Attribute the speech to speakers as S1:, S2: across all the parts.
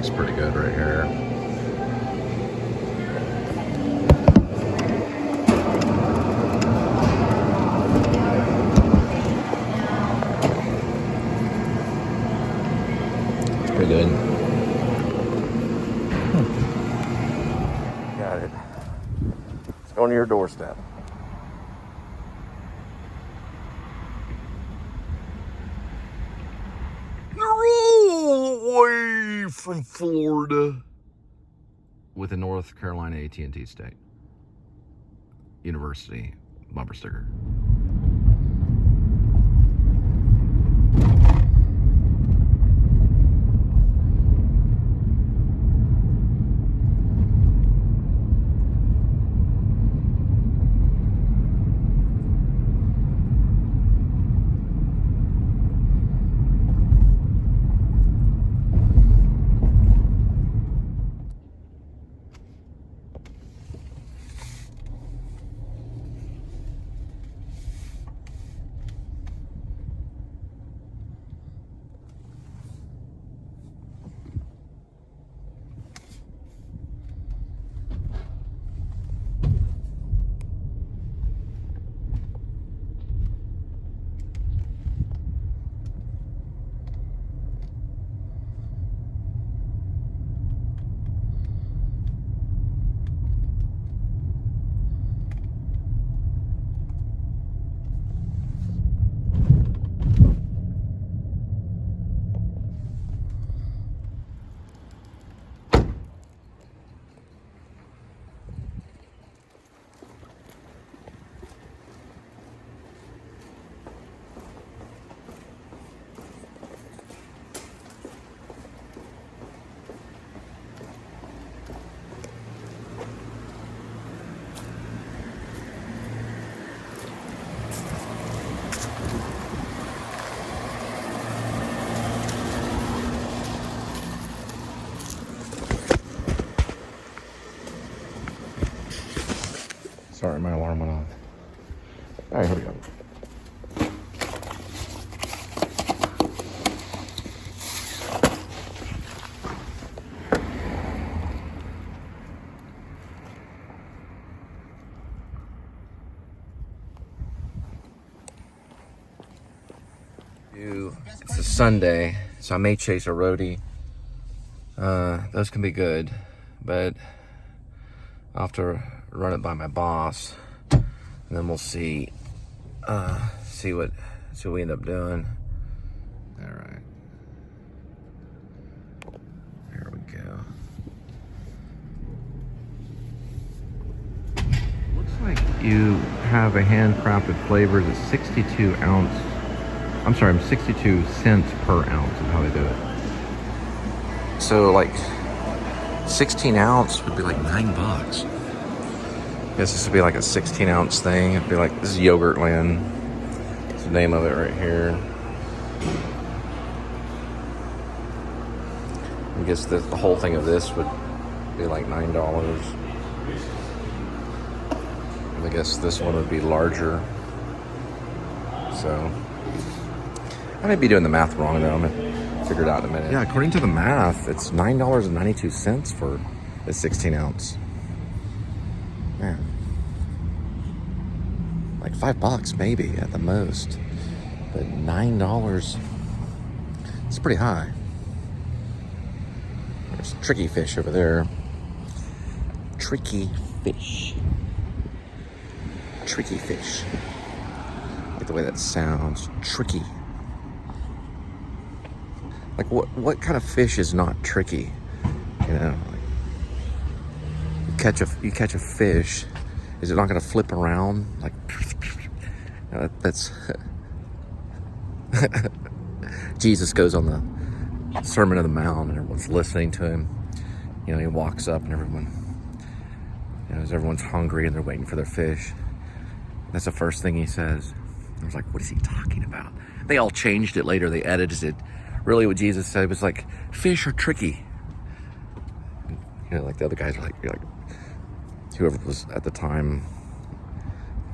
S1: looks pretty good right here. Pretty good. Got it. It's going to your doorstep. Away from Florida with a North Carolina AT&T State University bumper sticker. Sorry, my alarm went off. All right, here we go. It's a Sunday, so I may chase a roadie. Those can be good, but I'll have to run it by my boss, and then we'll see what we end up doing. All right, here we go. Looks like you have a handcrafted flavor that's 62 cents per ounce is how they do it. So like 16 ounce would be like $9. I guess this would be like a 16 ounce thing. It'd be like, this is Yogurtland. That's the name of it right here. I guess the whole thing of this would be like $9. I guess this one would be larger. So I may be doing the math wrong though. I'm gonna figure it out in a minute. Yeah, according to the math, it's $9.92 for a 16 ounce. Man, like $5 maybe at the most, but $9, it's pretty high. There's tricky fish over there. Tricky fish. Tricky fish. I like the way that sounds. Tricky. Like what kind of fish is not tricky? You know, like you catch a fish, is it not going to flip around? Like that's Jesus goes on the Sermon on the Mount and everyone's listening to him. You know, he walks up and everyone's hungry and they're waiting for their fish. That's the first thing he says. I was like, what is he talking about? They all changed it later. They edited it. Really what Jesus said was like, fish are tricky. You know, like the other guys are like, whoever was at the time,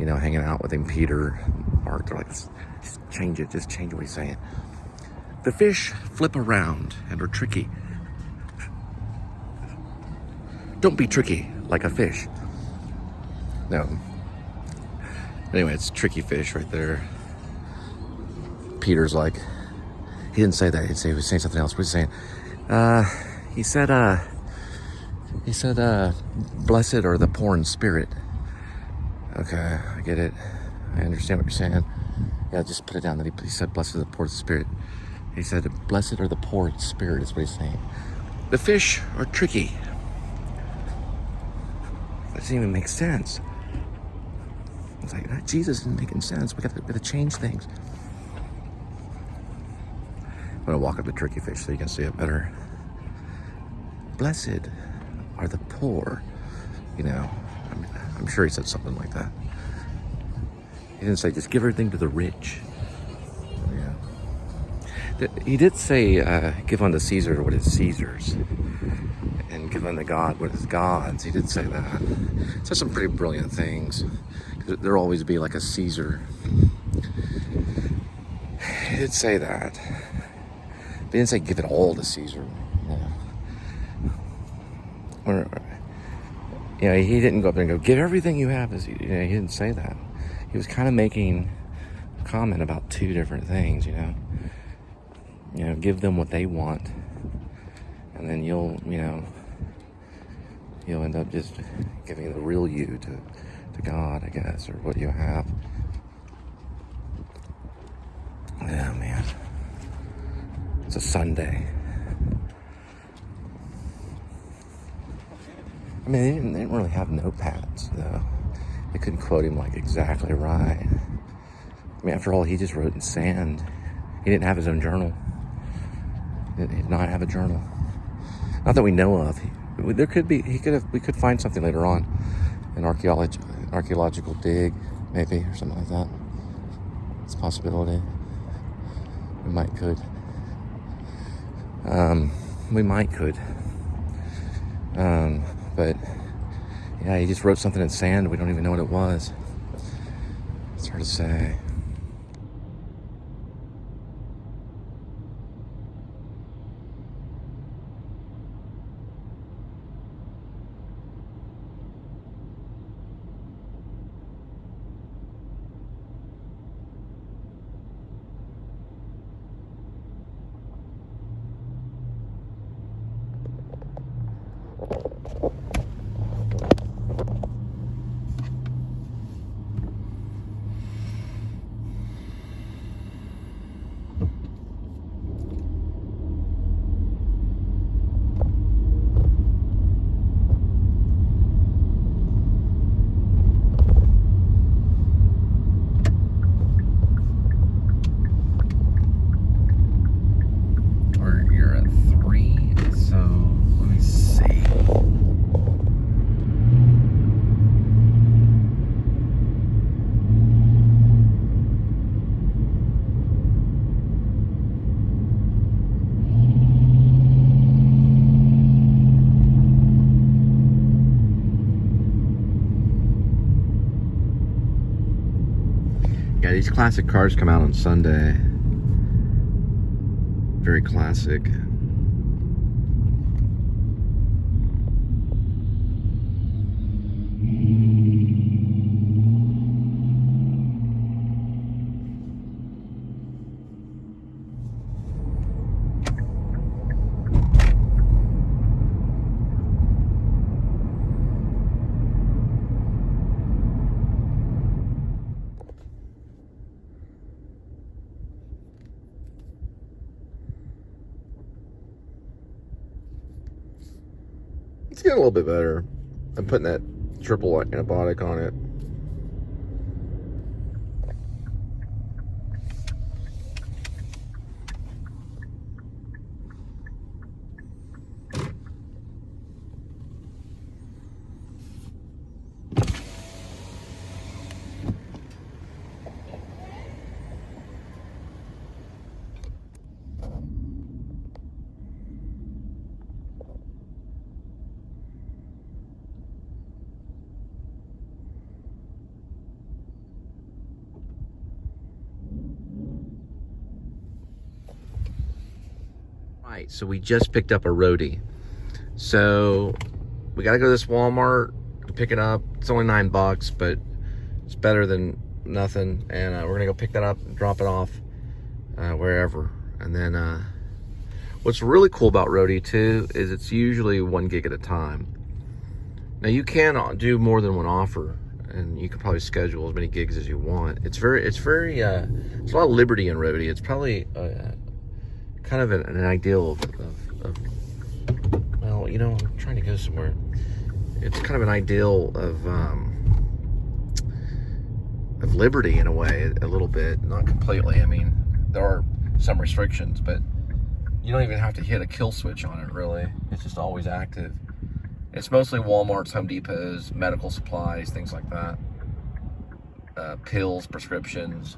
S1: you know, hanging out with him, Peter, Mark, they're like, just change it. Just change what he's saying. The fish flip around and are tricky. Don't be tricky like a fish. No. Anyway, it's tricky fish right there. Peter's like, he didn't say that. He was saying something else. What was he saying? He said, blessed are the poor in spirit. Okay, I get it. I understand what you're saying. Yeah, just put it down. That he said, blessed are the poor in spirit. He said, blessed are the poor in spirit, is what he's saying. The fish are tricky. That doesn't even make sense. It's like, Jesus isn't making sense. We got to change things. I'm going to walk up the tricky fish so you can see it better. Blessed are the poor. You know, I'm sure he said something like that. He didn't say, just give everything to the rich. Yeah. He did say, give unto Caesar what is Caesar's. And give unto God what is God's. He did say that. He said some pretty brilliant things. There'll always be like a Caesar. He did say that. But he didn't say give it all to Caesar. Or, you know, he didn't go up there and go, give everything you have. He didn't say that. He was kind of making a comment about two different things, you know. You know, give them what they want. And then you'll end up just giving the real you to God, I guess, or what you have. Yeah, man. It's a Sunday. I mean, they didn't really have notepads, though. They couldn't quote him, like, exactly right. I mean, after all, he just wrote in sand. He didn't have his own journal. He did not have a journal. Not that we know of. We could find something later on. An archaeological dig, maybe, or something like that. It's a possibility. We might could. But yeah, he just wrote something in sand. We don't even know what it was. It's hard to say. Yeah, these classic cars come out on Sunday. Very classic. It's getting a little bit better. I'm putting that triple antibiotic on it. Right, so we just picked up a Roadie. So we got to go to this Walmart to pick it up. It's only $9, but it's better than nothing. And we're going to go pick that up and drop it off wherever. And then what's really cool about Roadie too is it's usually 1 gig at a time. Now you can do more than one offer, and you can probably schedule as many gigs as you want. It's there's a lot of liberty in Roadie. It's probably kind of an ideal of well, you know, I'm trying to go somewhere. It's kind of an ideal of liberty in a way, a little bit, not completely. I mean, there are some restrictions, but you don't even have to hit a kill switch on it, really. It's just always active. It's mostly Walmarts, Home Depots, medical supplies, things like that. Pills, prescriptions.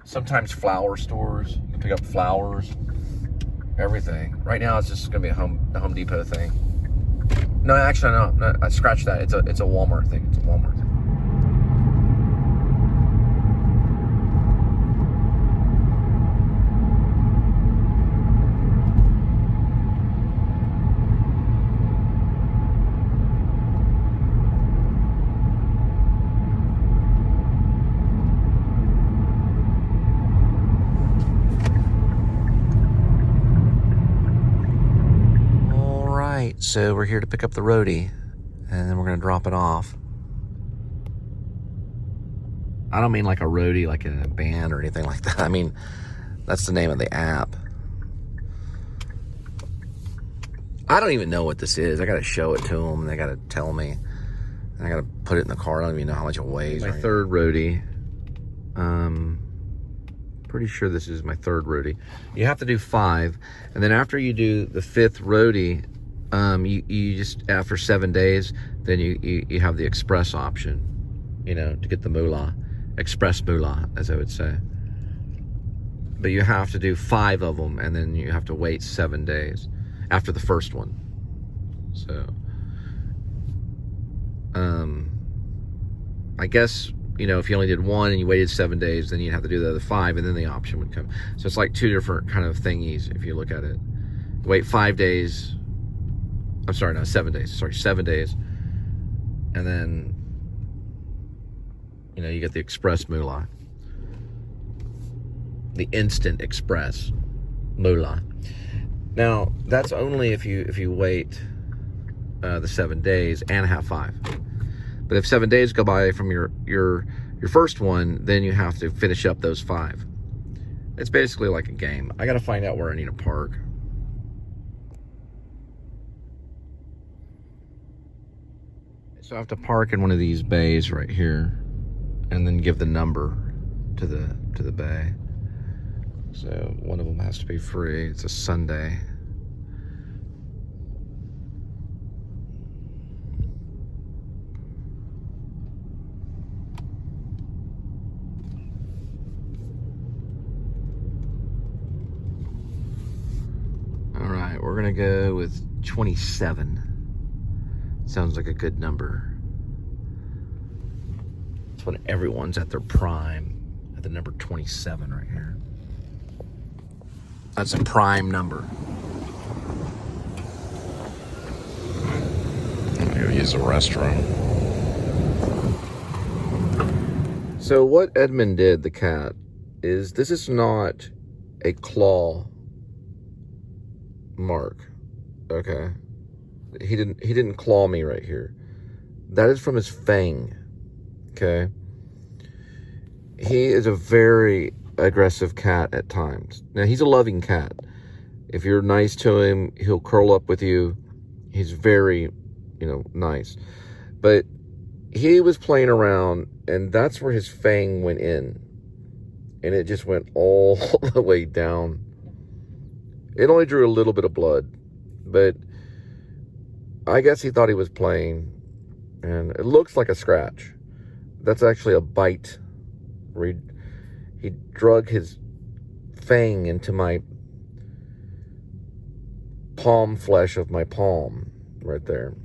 S1: Sometimes flower stores. You can pick up flowers. Everything. Right now, it's just going to be a Home Depot thing. No, actually, no. I scratched that. It's a Walmart thing. It's a Walmart thing. So we're here to pick up the Roadie, and then we're going to drop it off. I don't mean like a Roadie, like in a band or anything like that. I mean, that's the name of the app. I don't even know what this is. I got to show it to them, and they got to tell me. And I got to put it in the car. I don't even know how much it weighs. My third Roadie. Pretty sure this is my third Roadie. You have to do 5, and then after you do the 5th Roadie, you just, after 7 days, then you have the express option, you know, to get the moolah, express moolah, as I would say. But you have to do 5 of them, and then you have to wait 7 days after the first one. So, I guess, you know, if you only did 1 and you waited 7 days, then you'd have to do the other 5, and then the option would come. So it's like 2 different kind of thingies if you look at it. Wait 5 days. I'm sorry, no, 7 days. Sorry, 7 days. And then, you know, you get the express moolah. The instant express moolah. Now, that's only if you wait the 7 days and have 5. But if 7 days go by from your first one, then you have to finish up those 5. It's basically like a game. I got to find out where I need to park. So I have to park in one of these bays right here, and then give the number to the bay. So one of them has to be free. It's a Sunday. All right, we're gonna go with 27. Sounds like a good number. It's when everyone's at their prime, at the number 27 right here. That's a prime number. I'm gonna go use the restroom. So what Edmund did, the cat, is this is not a claw mark, okay? He didn't claw me right here. That is from his fang, okay? He is a very aggressive cat at times. Now, he's a loving cat. If you're nice to him, he'll curl up with you. He's very, you know, nice. But he was playing around, and that's where his fang went in. And it just went all the way down. It only drew a little bit of blood, but I guess he thought he was playing, and it looks like a scratch. That's actually a bite. Where he drug his fang into my palm flesh of my palm right there.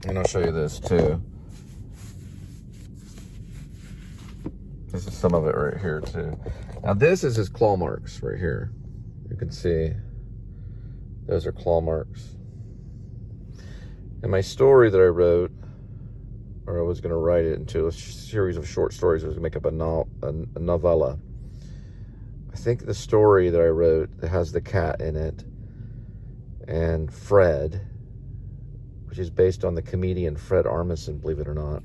S1: And I'll show you this too. This is some of it right here too. Now this is his claw marks right here. You can see Those are claw marks. And my story that I wrote, or I was going to write it into a series of short stories. I was going to make up a novella. I think the story that I wrote that has the cat in it and Fred, which is based on the comedian Fred Armisen, believe it or not.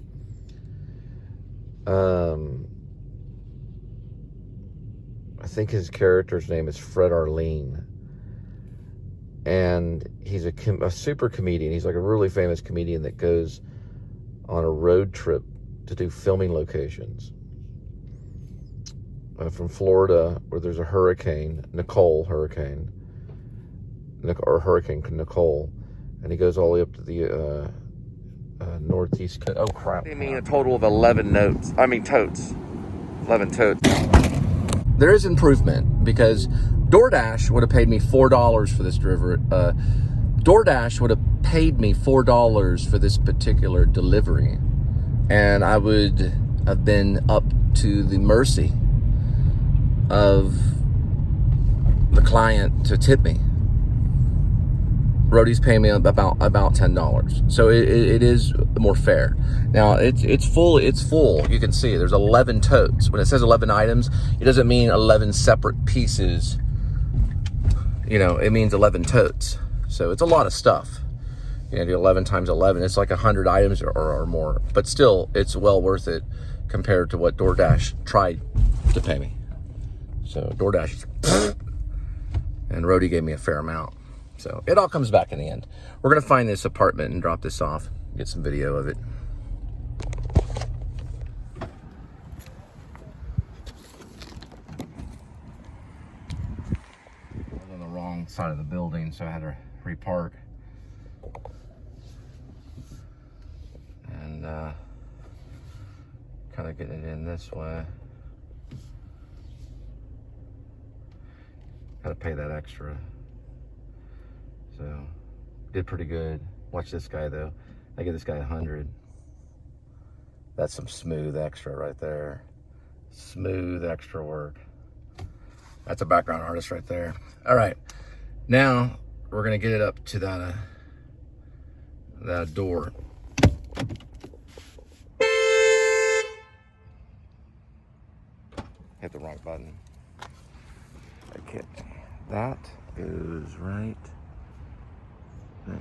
S1: I think his character's name is Fred Arlene. And he's a super comedian. He's like a really famous comedian that goes on a road trip to do filming locations. From Florida, where there's a hurricane, Hurricane Nicole, and he goes all the way up to the northeast coast. Oh crap! I mean, a total of 11 totes. 11 totes. There is improvement because DoorDash would have paid me $4 for this delivery. DoorDash would have paid me $4 for this particular delivery, and I would have been up to the mercy of the client to tip me. Roadie's paying me about $10, so it is more fair. Now it's full. You can see there's 11 totes. When it says 11 items, it doesn't mean 11 separate pieces. You know, it means 11 totes. So it's a lot of stuff. You know, do 11 times 11. It's like 100 items or more. But still, it's well worth it compared to what DoorDash tried to pay me. So DoorDash is and Roadie gave me a fair amount. So it all comes back in the end. We're going to find this apartment and drop this off. Get some video of it. I was on the wrong side of the building, so I had to repark. And kind of getting it in this way. Got to pay that extra. So, did pretty good. Watch this guy though. I give this guy 100. That's some smooth extra right there. Smooth extra work. That's a background artist right there. All right, now we're gonna get it up to that door. Hit the wrong button. Okay, that goes right there.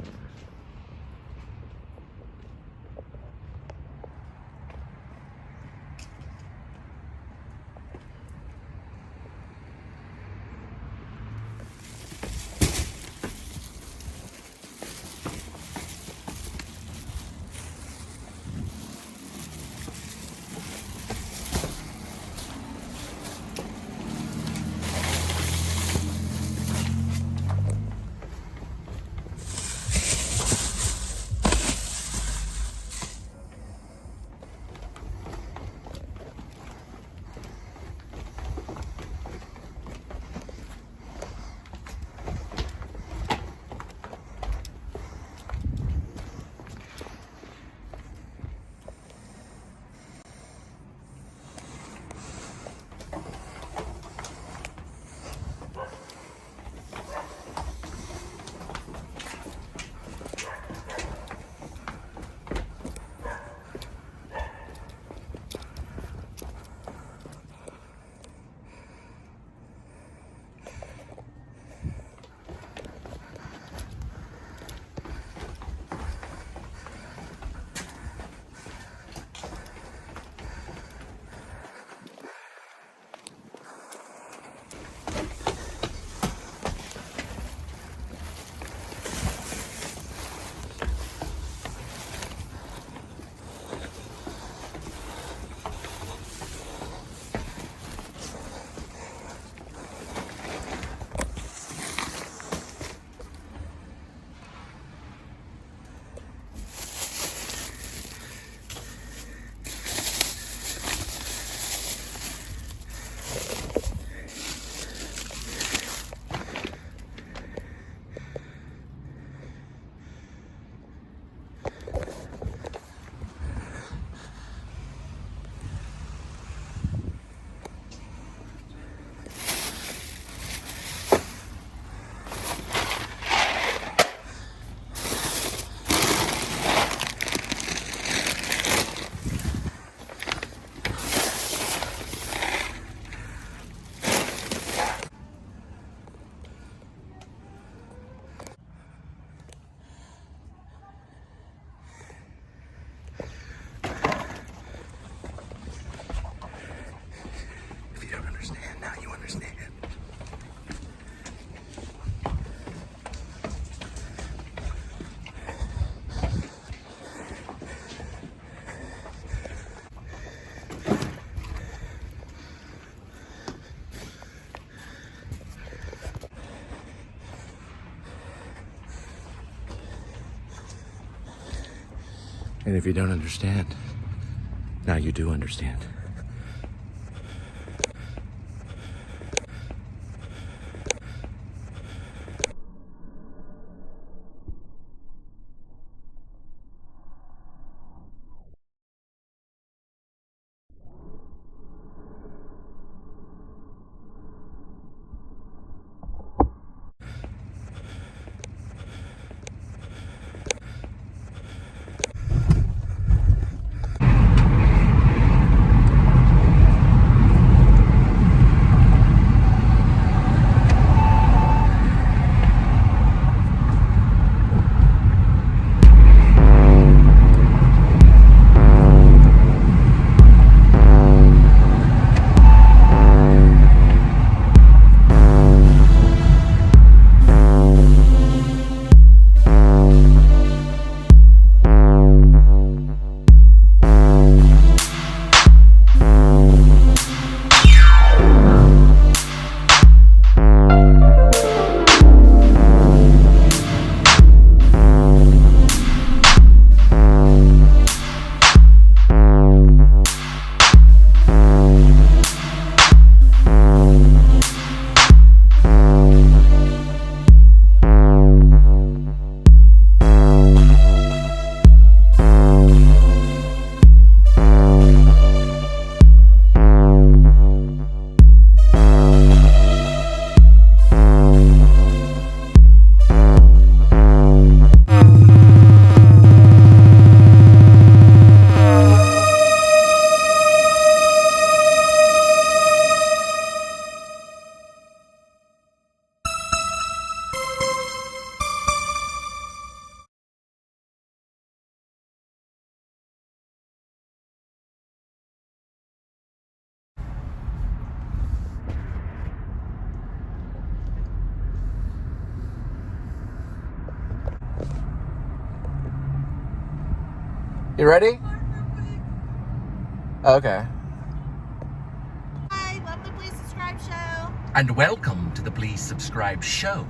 S1: And if you don't understand, now you do understand. You ready? Okay.
S2: Hi, love the Please Subscribe show.
S1: And welcome to the Please Subscribe show.